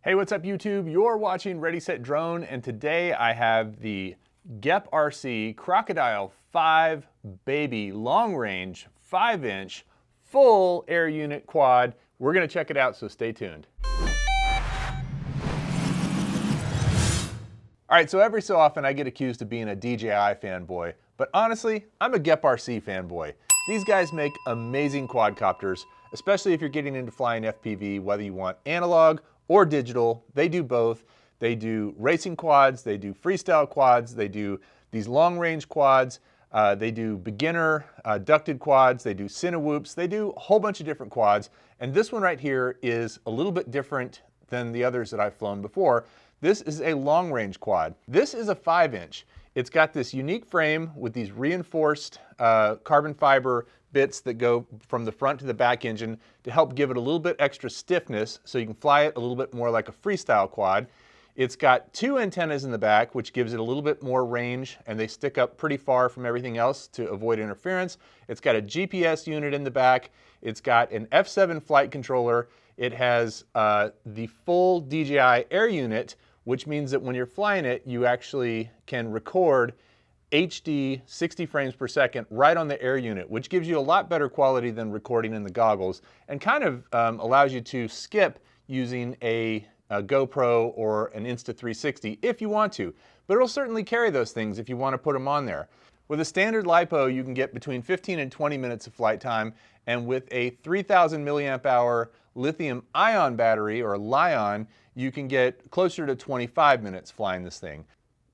Hey, what's up YouTube? You're watching Ready Set Drone, and today I have the GEP RC Crocodile 5 Baby long range 5-inch full air unit quad. We're gonna check it out, so stay tuned. All right, so every so often I get accused of being a DJI fanboy, but honestly, I'm a GEP RC fanboy. These guys make amazing quadcopters, especially if you're getting into flying FPV, whether you want analog or digital. They do both. They do racing quads, they do freestyle quads, they do these long range quads, they do beginner ducted quads, they do cinewhoops, they do a whole bunch of different quads. And this one right here is a little bit different than the others that I've flown before. This is a long range quad. This is a 5-inch. It's got this unique frame with these reinforced carbon fiber bits that go from the front to the back engine to help give it a little bit extra stiffness so you can fly it a little bit more like a freestyle quad. It's got 2 antennas in the back, which gives it a little bit more range, and they stick up pretty far from everything else to avoid interference. It's got a GPS unit in the back. It's got an F7 flight controller. It has the full DJI AIR Unit, which means that when you're flying it, you actually can record HD 60 frames per second right on the AIR Unit, which gives you a lot better quality than recording in the goggles, and kind of allows you to skip using a GoPro or an Insta360 if you want to, but it'll certainly carry those things if you want to put them on there. With a standard LiPo, you can get between 15 and 20 minutes of flight time, and with a 3,000 milliamp hour lithium ion battery, or Li-ion, you can get closer to 25 minutes flying this thing.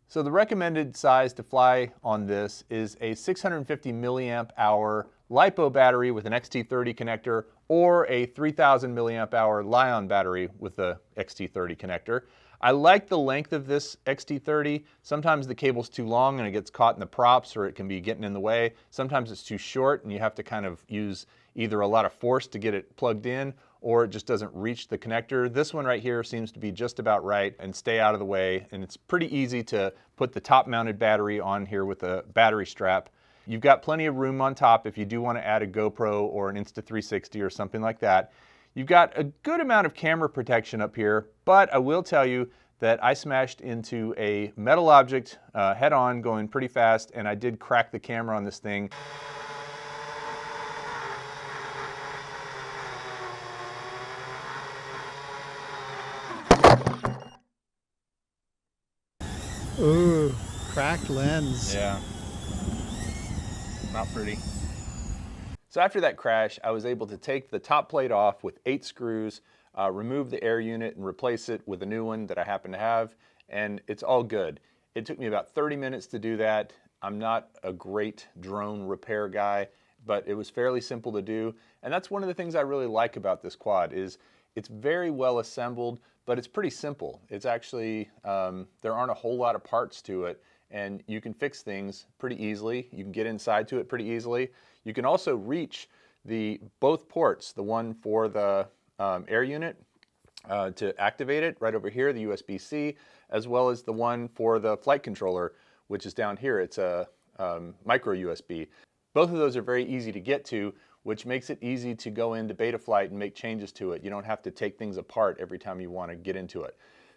So the recommended size to fly on this is a 650 milliamp hour LiPo battery with an XT30 connector, or a 3,000 milliamp hour Li-ion battery with the XT30 connector. I like the length of this XT30. Sometimes the cable's too long and it gets caught in the props, or it can be getting in the way. Sometimes it's too short and you have to kind of use either a lot of force to get it plugged in, or it just doesn't reach the connector. This one right here seems to be just about right and stay out of the way, and it's pretty easy to put the top mounted battery on here with a battery strap. You've got plenty of room on top if you do want to add a GoPro or an Insta360 or something like that. You've got a good amount of camera protection up here, but I will tell you that I smashed into a metal object head on going pretty fast, and I did crack the camera on this thing. Ooh, cracked lens. Yeah, not pretty. So after that crash, I was able to take the top plate off with 8 screws, remove the AIR unit and replace it with a new one that I happen to have, and it's all good. It took me about 30 minutes to do that. I'm not a great drone repair guy, but it was fairly simple to do, and that's one of the things I really like about this quad is it's very well assembled, but it's pretty simple. It's actually, there aren't a whole lot of parts to it, and you can fix things pretty easily. You can get inside to it pretty easily. You can also reach both ports, the one for the AIR unit to activate it right over here, the USB-C, as well as the one for the flight controller, which is down here. It's a micro USB. Both of those are very easy to get to, which makes it easy to go into beta flight and make changes to it. You don't have to take things apart every time you want to get into it.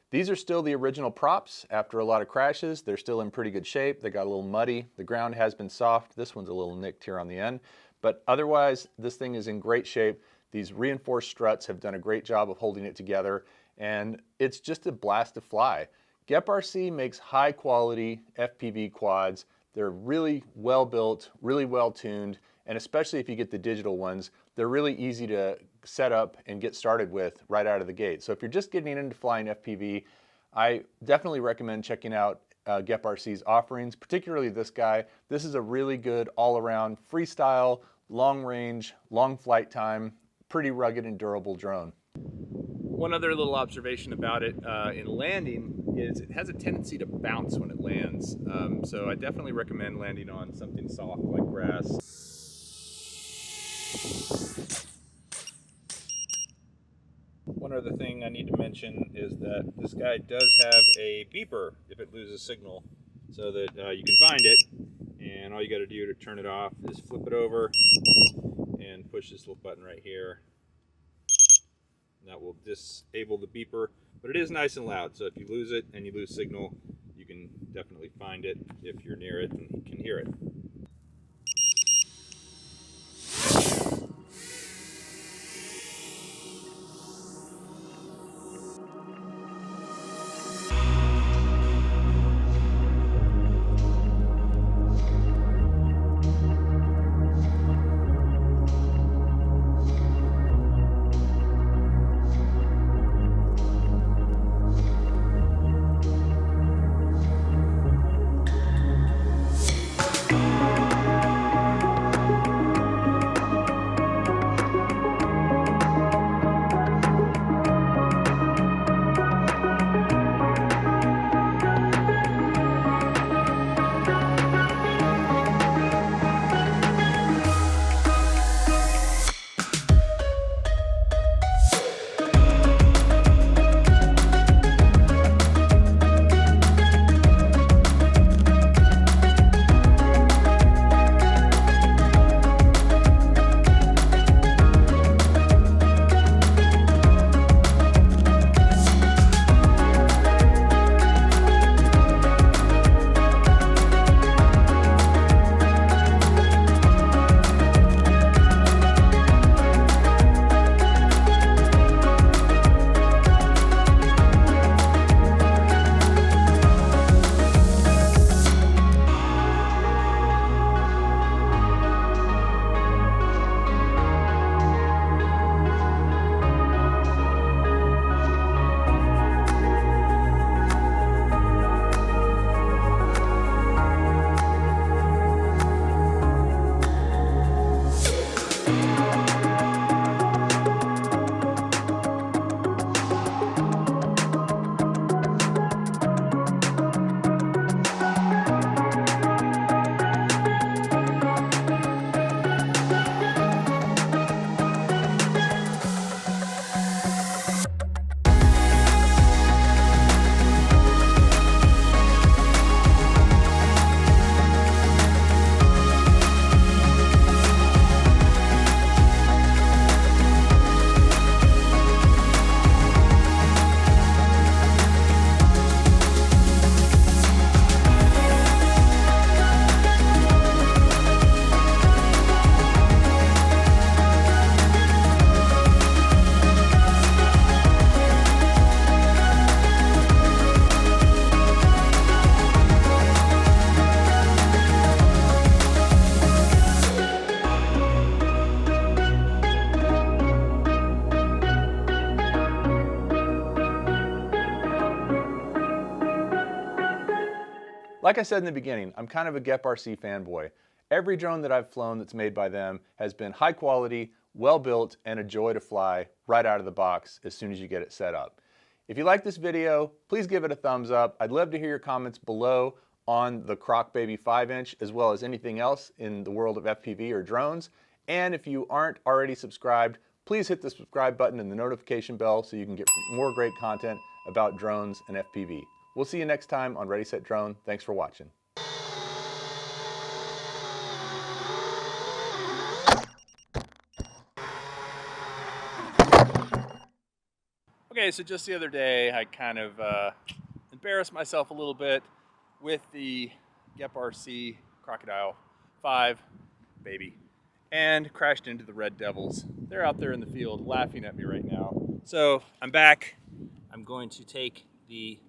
These are still the original props after a lot of crashes. They're still in pretty good shape. They got a little muddy. The ground has been soft. This one's a little nicked here on the end, but otherwise this thing is in great shape. These reinforced struts have done a great job of holding it together, and it's just a blast to fly. GEP RC makes high quality FPV quads. They're really well built, really well tuned, and especially if you get the digital ones, they're really easy to set up and get started with right out of the gate. So if you're just getting into flying FPV, I definitely recommend checking out GEP RC's offerings, particularly this guy. This is a really good all-around freestyle, long range, long flight time, pretty rugged and durable drone. One other little observation about it in landing is it has a tendency to bounce when it lands. So I definitely recommend landing on something soft like grass. One other thing I need to mention is that this guy does have a beeper if it loses signal, so that you can find it, and all you got to do to turn it off is flip it over and push this little button right here. And that will disable the beeper. But it is nice and loud, so if you lose it and you lose signal, you can definitely find it if you're near it and can hear it. Like I said in the beginning, I'm kind of a GEPRC fanboy. Every drone that I've flown that's made by them has been high quality, well built, and a joy to fly right out of the box as soon as you get it set up. If you like this video, please give it a thumbs up. I'd love to hear your comments below on the Croc Baby 5-inch, as well as anything else in the world of FPV or drones. And if you aren't already subscribed, please hit the subscribe button and the notification bell so you can get more great content about drones and FPV. We'll see you next time on Ready, Set, Drone. Thanks for watching. Okay, so just the other day, I kind of embarrassed myself a little bit with the GEPRC Crocodile 5 Baby and crashed into the Red Devils. They're out there in the field laughing at me right now. So I'm back. I'm going to take the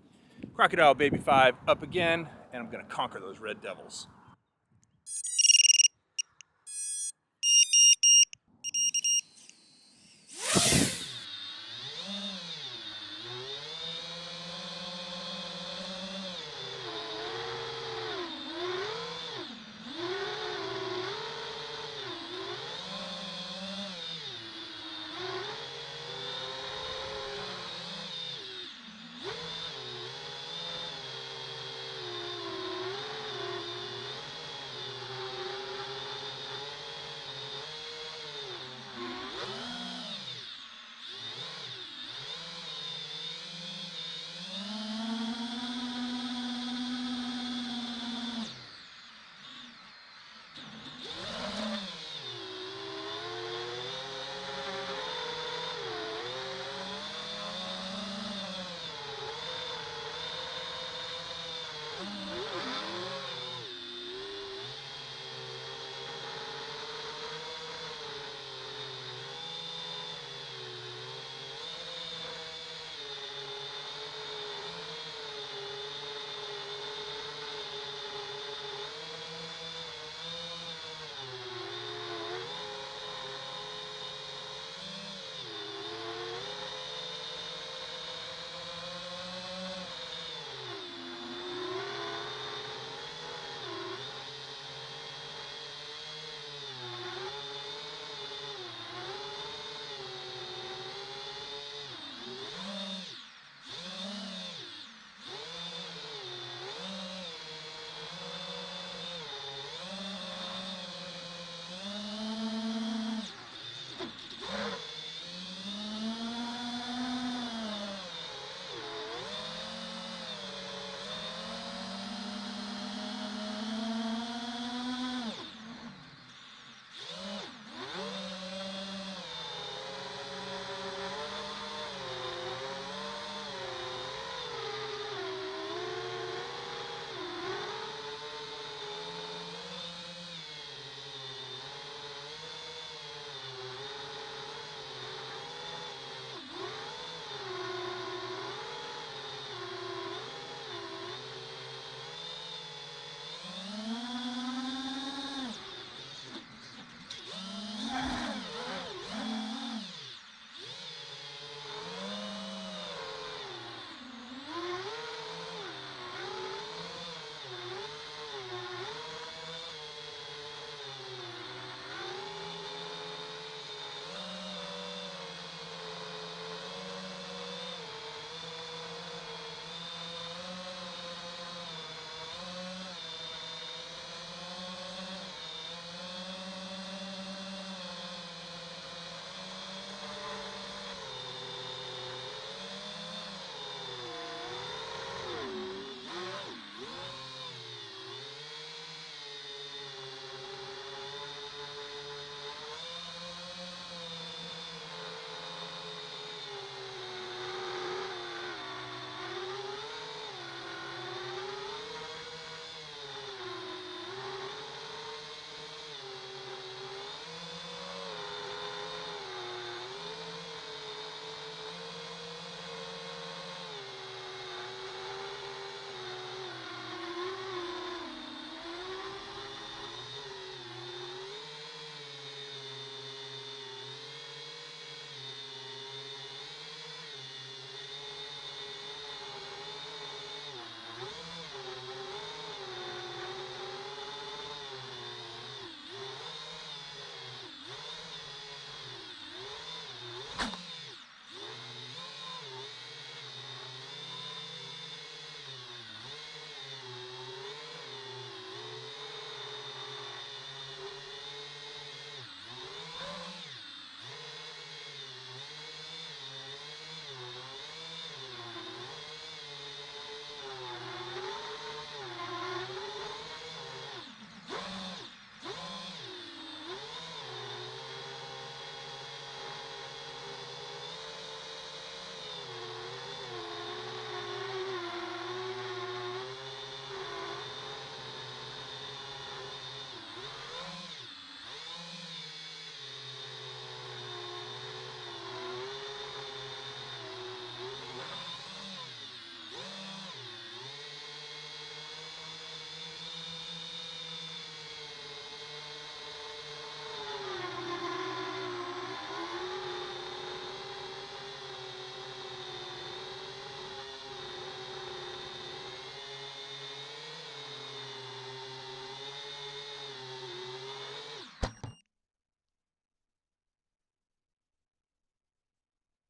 Crocodile Baby 5 up again, and I'm going to conquer those Red Devils.